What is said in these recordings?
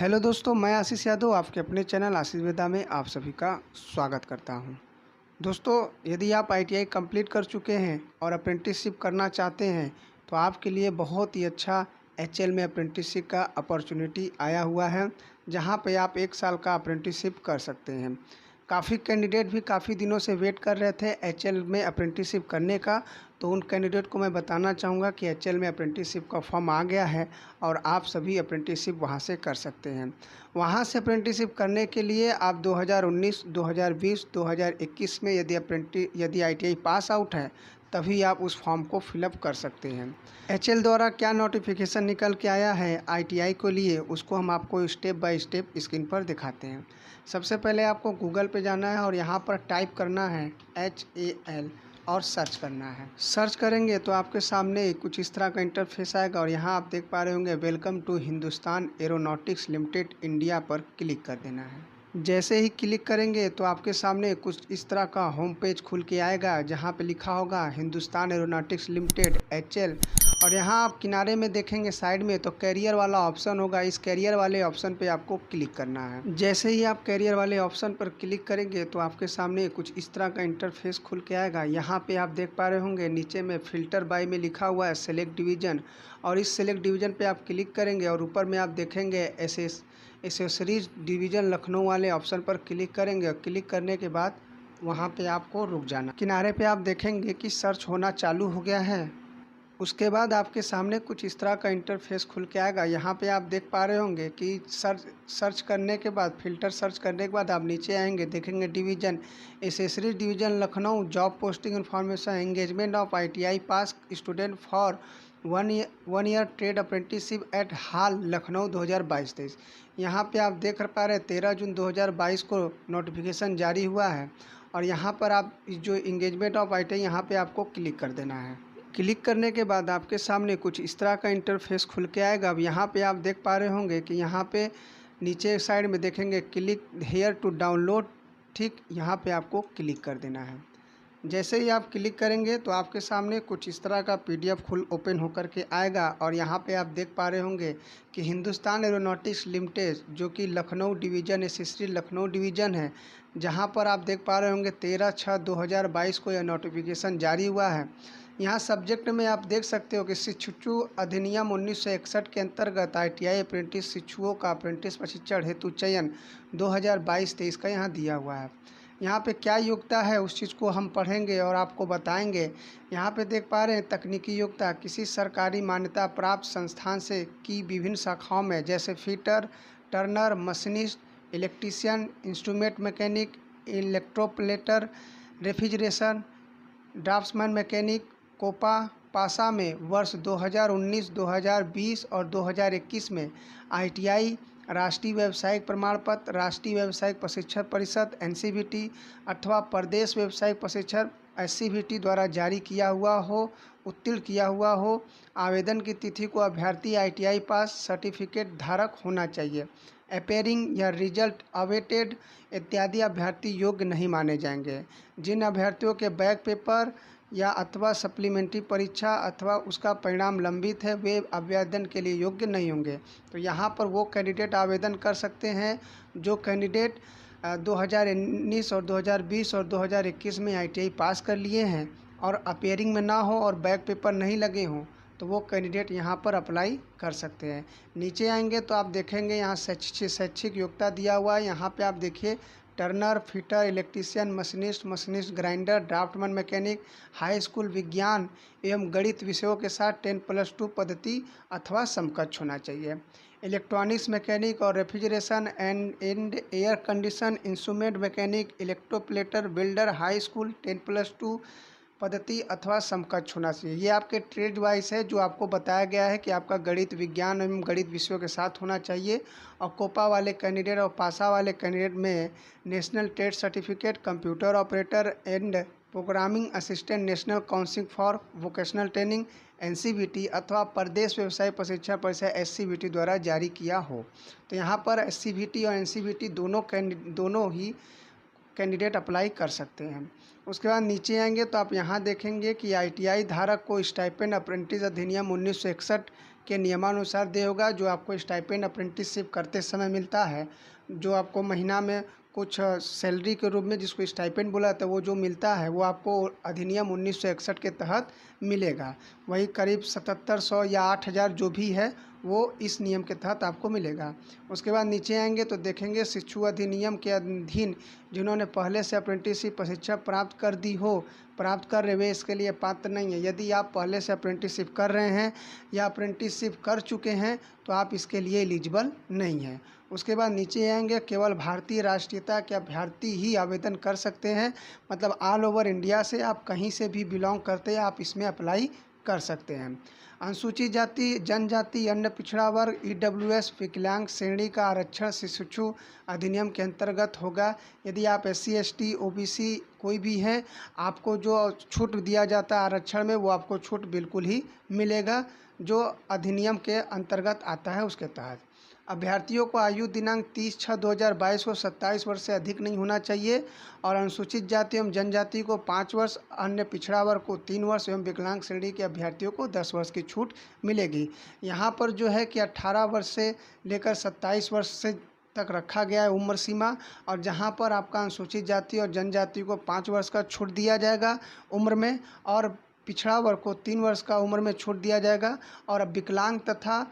Hello दोस्तों, मैं आशीष यादव आपके अपने चैनल आशीष वेदा में आप सभी का स्वागत करता हूं। दोस्तों, यदि आप आईटीआई कंप्लीट कर चुके हैं और अप्रेंटिसशिप करना चाहते हैं तो आपके लिए बहुत ही अच्छा एचएल में अप्रेंटिसशिप का अपॉर्चुनिटी आया हुआ है, जहां पे आप 1 साल का अप्रेंटिसशिप कर सकते हैं। काफ़ी कैंडिडेट भी काफ़ी दिनों से वेट कर रहे थे एचएल में अप्रेंटिसशिप करने का, तो उन कैंडिडेट को मैं बताना चाहूँगा कि एचएल में अप्रेंटिसशिप का फॉर्म आ गया है और आप सभी अप्रेंटिसशिप वहाँ से कर सकते हैं। वहाँ से अप्रेंटिसशिप करने के लिए आप 2019, 2020, 2021 में यदि आईटीआई पास आउट है तभी आप उस फॉर्म को फिलअप कर सकते हैं। एचएल द्वारा क्या नोटिफिकेशन निकल के आया है आईटीआई को लिए, उसको हम आपको स्टेप बाय स्टेप स्क्रीन पर दिखाते हैं। सबसे पहले आपको गूगल पे जाना है और यहाँ पर टाइप करना है HAL और सर्च करना है। सर्च करेंगे तो आपके सामने कुछ इस तरह का इंटरफेस आएगा और यहाँ आप देख पा रहे होंगे welcome to Hindustan aeronautics limited India पर क्लिक कर देना है। जैसे ही क्लिक करेंगे तो आपके सामने कुछ इस तरह का होम पेज खुल के आएगा, जहाँ पे लिखा होगा हिंदुस्तान एरोनॉटिक्स लिमिटेड HL, और यहाँ आप किनारे में देखेंगे साइड में तो कैरियर वाला ऑप्शन होगा। इस कैरियर वाले ऑप्शन पे आपको क्लिक करना है। जैसे ही आप कैरियर वाले ऑप्शन पर क्लिक करेंगे तो आपके सामने कुछ इस तरह का इंटरफेस खुल के आएगा। यहाँ पे आप देख पा रहे होंगे नीचे में फ़िल्टर बाय में लिखा हुआ है सेलेक्ट डिवीज़न, और इस सेलेक्ट डिवीज़न पे आप क्लिक करेंगे और ऊपर में आप देखेंगे एसेसरीज डिवीज़न लखनऊ वाले ऑप्शन पर क्लिक करेंगे और क्लिक करने के बाद वहाँ पे आपको रुक जाना। किनारे पे आप देखेंगे कि सर्च होना चालू हो गया है। उसके बाद आपके सामने कुछ इस तरह का इंटरफेस खुल के आएगा। यहाँ पे आप देख पा रहे होंगे कि सर्च करने के बाद, फिल्टर सर्च करने के बाद आप नीचे आएंगे, देखेंगे division accessories division Lucknow job posting information engagement of ITI pass student for one year trade apprenticeship at HAL Lucknow 2022-23। यहाँ पे आप देख पा रहे हैं 13 जून 2022 को नोटिफिकेशन जारी हुआ है और यहाँ पर आप जो एंगेजमेंट ऑफ आईटीआई यहाँ पे आपको क्लिक कर देना है। क्लिक करने के बाद आपके सामने कुछ इस तरह का इंटरफेस खुल के आएगा। अब यहाँ पे आप देख पा रहे होंगे कि यहाँ पे नीचे साइड में देखेंगे क्लिक हेयर टू डाउनलोड, ठीक यहाँ पे आपको क्लिक कर देना है। जैसे ही आप क्लिक करेंगे तो आपके सामने कुछ इस तरह का PDF खुल ओपन होकर के आएगा और यहाँ पे आप देख पा रहे होंगे कि हिंदुस्तान एरोनॉटिक्स लिमिटेड जो कि Lucknow division accessory Lucknow division है, जहाँ पर आप देख पा रहे होंगे 13/6/2022 को यह नोटिफिकेशन जारी हुआ है। यहाँ सब्जेक्ट में आप देख सकते हो कि शिक्षु अधिनियम 1961 के अंतर्गत आईटीआई अप्रेंटिस शिक्षुओं का अप्रेंटिस प्रशिक्षण हेतु चयन 2022-23 का यहाँ दिया हुआ है। यहाँ पे क्या योग्यता है उस चीज़ को हम पढ़ेंगे और आपको बताएंगे। यहाँ पे देख पा रहे हैं तकनीकी योग्यता किसी सरकारी मान्यता प्राप्त संस्थान से की विभिन्न शाखाओं में, जैसे fitter, turner, machinist, electrician, instrument mechanic, electroplater, refrigeration, draughtsman mechanic, COPA पासा में वर्ष 2019, 2020 और 2021 में आईटीआई, राष्ट्रीय व्यावसायिक प्रमाण पत्र, राष्ट्रीय व्यावसायिक प्रशिक्षण परिषद NCVT अथवा प्रदेश व्यावसायिक प्रशिक्षण SCVT द्वारा जारी किया हुआ हो, उत्तीर्ण किया हुआ हो। आवेदन की तिथि को अभ्यर्थी आईटीआई पास सर्टिफिकेट धारक होना चाहिए। अपेयरिंग या रिजल्ट अवेटेड इत्यादि अभ्यर्थी योग्य नहीं माने जाएंगे। जिन अभ्यर्थियों के बैक पेपर या अथवा सप्लीमेंट्री परीक्षा अथवा उसका परिणाम लंबित है, वे आवेदन के लिए योग्य नहीं होंगे। तो यहाँ पर वो कैंडिडेट आवेदन कर सकते हैं जो कैंडिडेट 2019 और 2020 और 2021 में आईटीआई पास कर लिए हैं और अपेयरिंग में ना हो और बैक पेपर नहीं लगे हों, तो वो कैंडिडेट यहाँ पर अप्लाई कर सकते हैं। नीचे आएंगे तो आप देखेंगे यहाँ शैक्षिक योग्यता दिया हुआ है। यहाँ पे आप देखिए turner, fitter, electrician, machinist grinder, draughtsman mechanic, high school विज्ञान एवं गणित विषयों के साथ 10+2 पद्धति अथवा समकक्ष होना चाहिए। इलेक्ट्रॉनिक्स मैकेनिक और refrigeration and air condition instrument mechanic, electroplater, builder, high school 10+2 पद्धति अथवा समकक्ष होना चाहिए। ये आपके ट्रेड वाइज है जो आपको बताया गया है कि आपका गणित विज्ञान एवं गणित विषयों के साथ होना चाहिए। और कोपा वाले कैंडिडेट और पासा वाले कैंडिडेट में national trade certificate, computer operator and programming assistant, national council for vocational training NCVT अथवा प्रदेश व्यवसाय प्रशिक्षण परिषद SCVT द्वारा जारी किया हो। तो यहाँ पर SCVT और NCVT दोनों ही कैंडिडेट अप्लाई कर सकते हैं। उसके बाद नीचे आएंगे तो आप यहाँ देखेंगे कि आईटीआई धारक को स्टाइपेंड अप्रेंटिस अधिनियम 1961 के नियमानुसार देय होगा। जो आपको स्टाइपेंड अप्रेंटिसशिप करते समय मिलता है, जो आपको महीना में कुछ सैलरी के रूप में जिसको स्टाइपेंड बोला था, वो जो मिलता है वो आपको अधिनियम 1961 के तहत मिलेगा। वही करीब 7700 या 8000 जो भी है वो इस नियम के तहत आपको मिलेगा। उसके बाद नीचे आएंगे तो देखेंगे शिक्षु अधिनियम के अधीन जिन्होंने पहले से अप्रेंटिसशिप प्रशिक्षण प्राप्त कर रहे वे इसके लिए पात्र नहीं है। यदि आप पहले से अप्रेंटिसशिप कर रहे हैं या अप्रेंटिसशिप कर चुके हैं तो आप इसके लिए एलिजिबल नहीं हैं। उसके बाद नीचे आएंगे, केवल भारतीय राष्ट्रीयता के अभ्यर्थी ही आवेदन कर सकते हैं। मतलब ऑल ओवर इंडिया से आप कहीं से भी बिलोंग करते हैं, आप इसमें अप्लाई कर सकते हैं। अनुसूचित जाति, जनजाति, अन्य पिछड़ा वर्ग, ईडब्ल्यूएस, विकलांग श्रेणी का आरक्षण शिशु अधिनियम के अंतर्गत होगा। यदि आप SC ST OBC कोई भी हैं, आपको जो छूट दिया जाता है आरक्षण में, वो आपको छूट बिल्कुल ही मिलेगा जो अधिनियम के अंतर्गत आता है उसके तहत। अभ्यर्थियों को आयु दिनांक 30/6/2022 को 27 वर्ष से अधिक नहीं होना चाहिए और अनुसूचित जाति एवं जनजाति को 5 वर्ष, अन्य पिछड़ा वर्ग को 3 वर्ष एवं विकलांग श्रेणी के अभ्यर्थियों को 10 वर्ष की छूट मिलेगी। यहाँ पर जो है कि 18 वर्ष से लेकर 27 वर्ष से तक रखा गया है उम्र सीमा, और जहाँ पर आपका अनुसूचित जाति और जनजाति को 5 वर्ष का छूट दिया जाएगा उम्र में, और पिछड़ा वर्ग को 3 वर्ष का उम्र में छूट दिया जाएगा, और अब विकलांग तथा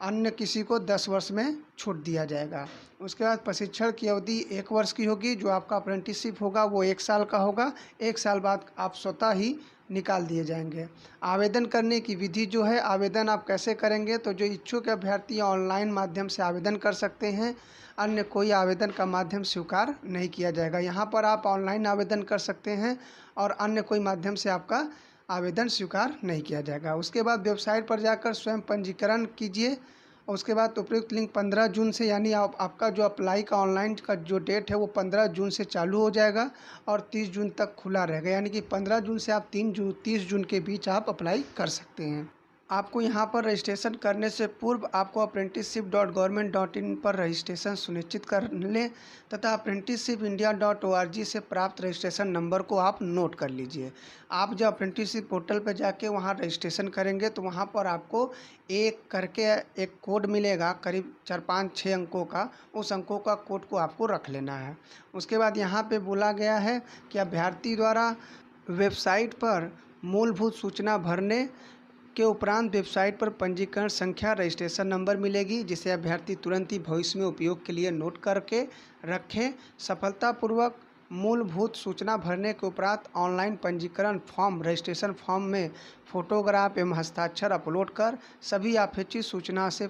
अन्य किसी को 10 वर्ष में छूट दिया जाएगा। उसके बाद प्रशिक्षण की अवधि 1 वर्ष की होगी। जो आपका अप्रेंटिसशिप होगा वो 1 साल का होगा। 1 साल बाद आप स्वतः ही निकाल दिए जाएंगे। आवेदन करने की विधि जो है, आवेदन आप कैसे करेंगे, तो जो इच्छुक अभ्यर्थी ऑनलाइन माध्यम से आवेदन कर सकते हैं, अन्य कोई आवेदन का माध्यम स्वीकार नहीं किया जाएगा। यहाँ पर आप ऑनलाइन आवेदन कर सकते हैं और अन्य कोई माध्यम से आपका आवेदन स्वीकार नहीं किया जाएगा। उसके बाद वेबसाइट पर जाकर स्वयं पंजीकरण कीजिए। उसके बाद उपयुक्त लिंक 15 जून से, यानी आपका जो अप्लाई का ऑनलाइन का जो डेट है वो 15 जून से चालू हो जाएगा और 30 जून तक खुला रहेगा। यानी कि 15 जून से आप 30 जून के बीच आप अप्लाई कर सकते हैं। आपको यहाँ पर रजिस्ट्रेशन करने से पूर्व आपको apprenticeship.government.in पर रजिस्ट्रेशन सुनिश्चित कर लें तथा apprenticeshipindia.org से प्राप्त रजिस्ट्रेशन नंबर को आप नोट कर लीजिए। आप जब अप्रेंटिसशिप पोर्टल पर जाके वहाँ रजिस्ट्रेशन करेंगे तो वहाँ पर आपको एक करके एक कोड मिलेगा करीब 4-5-6 अंकों का। उस अंकों का कोड को आपको रख लेना है। उसके बाद यहाँ पे बोला गया है कि अभ्यर्थी द्वारा वेबसाइट पर मूलभूत सूचना भरने के उपरांत वेबसाइट पर पंजीकरण संख्या, रजिस्ट्रेशन नंबर मिलेगी, जिसे अभ्यर्थी तुरंत ही भविष्य में उपयोग के लिए नोट करके रखें। सफलतापूर्वक मूलभूत सूचना भरने के उपरांत ऑनलाइन पंजीकरण फॉर्म, रजिस्ट्रेशन फॉर्म में फोटोग्राफ एवं हस्ताक्षर अपलोड कर सभी अपेक्षित सूचना से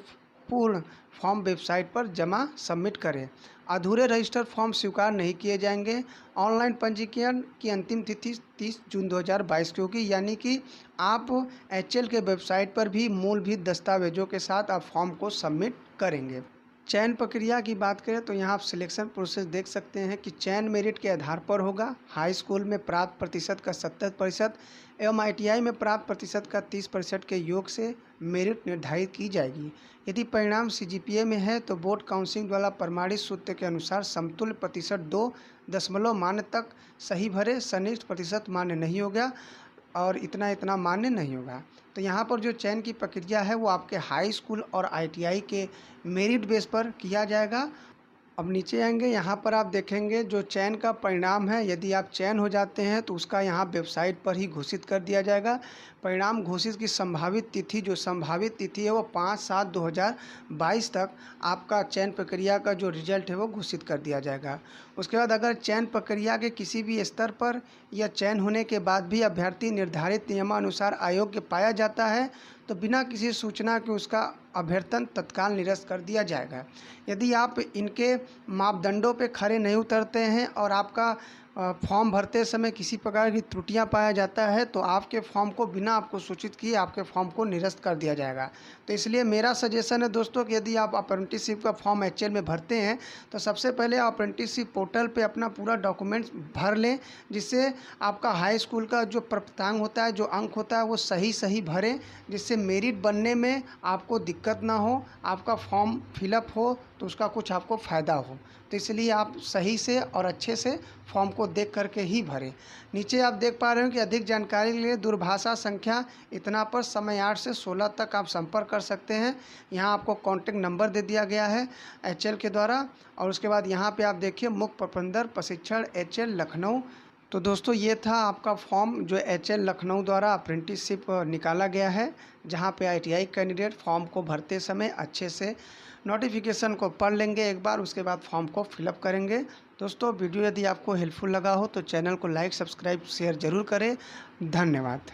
पूर्ण फॉर्म वेबसाइट पर जमा सबमिट करें। अधूरे रजिस्टर फॉर्म स्वीकार नहीं किए जाएंगे। ऑनलाइन पंजीकरण की अंतिम तिथि 30 जून 2022 की होगी। यानी कि आप HL के वेबसाइट पर भी मूलभूत दस्तावेजों के साथ आप फॉर्म को सबमिट करेंगे। चयन प्रक्रिया की बात करें तो यहाँ आप सिलेक्शन प्रोसेस देख सकते हैं कि चयन मेरिट के आधार पर होगा। हाई स्कूल में प्राप्त प्रतिशत का 70% एवं ITI में प्राप्त प्रतिशत का 30% के योग से मेरिट निर्धारित की जाएगी। यदि परिणाम CGPA में है तो बोर्ड काउंसिल द्वारा प्रमाणित सूत्र के अनुसार समतुल्य प्रतिशत 2 मान्य तक सही भरे, सन्निहित प्रतिशत मान्य नहीं होगा और इतना मान्य नहीं होगा। तो यहाँ पर जो चयन की प्रक्रिया है वो आपके हाई स्कूल और ITI के मेरिट बेस पर किया जाएगा। अब नीचे आएंगे, यहाँ पर आप देखेंगे जो चयन का परिणाम है, यदि आप चयन हो जाते हैं तो उसका यहाँ वेबसाइट पर ही घोषित कर दिया जाएगा। परिणाम घोषित की संभावित तिथि, जो संभावित तिथि है वो 5/7/2022 तक आपका चयन प्रक्रिया का जो रिजल्ट है वो घोषित कर दिया जाएगा। उसके बाद अगर चयन प्रक्रिया के किसी भी स्तर पर या चयन होने के बाद भी अभ्यर्थी निर्धारित नियमानुसार अयोग्य पाया जाता है तो बिना किसी सूचना के उसका अभ्यर्थन तत्काल निरस्त कर दिया जाएगा। यदि आप इनके मापदंडों पे खरे नहीं उतरते हैं और आपका फॉर्म भरते समय किसी प्रकार की त्रुटियां पाया जाता है तो आपके फॉर्म को बिना आपको सूचित किए आपके फॉर्म को निरस्त कर दिया जाएगा। तो इसलिए मेरा सजेशन है दोस्तों कि यदि आप अप्रेंटिसशिप का फॉर्म HL में भरते हैं तो सबसे पहले अप्रेंटिसशिप पोर्टल पे अपना पूरा डॉक्यूमेंट्स भर लें, जिससे आपका हाई स्कूल का जो प्राप्तांक होता है, जो अंक होता है वो सही भरें, जिससे मेरिट बनने में आपको दिक्कत ना हो, आपका फॉर्म फिलअप हो तो उसका कुछ आपको फ़ायदा हो। तो इसलिए आप सही से और अच्छे से फॉर्म को देख करके ही भरें। नीचे आप देख पा रहे हो कि अधिक जानकारी के लिए दूरभाषा संख्या इतना पर समय 8 से 16 तक आप संपर्क कर सकते हैं। यहाँ आपको कॉन्टैक्ट नंबर दे दिया गया है HL के द्वारा। और उसके बाद यहाँ पे आप देखिए मुख्य प्रबंधक प्रशिक्षण HL लखनऊ। तो दोस्तों ये था आपका फॉर्म जो HL लखनऊ द्वारा अप्रेंटिसशिप निकाला गया है, जहाँ पे ITI कैंडिडेट फॉर्म को भरते समय अच्छे से नोटिफिकेशन को पढ़ लेंगे एक बार, उसके बाद फॉर्म को फिलअप करेंगे। दोस्तों वीडियो यदि आपको हेल्पफुल लगा हो तो चैनल को लाइक, सब्सक्राइब, शेयर ज़रूर करें। धन्यवाद।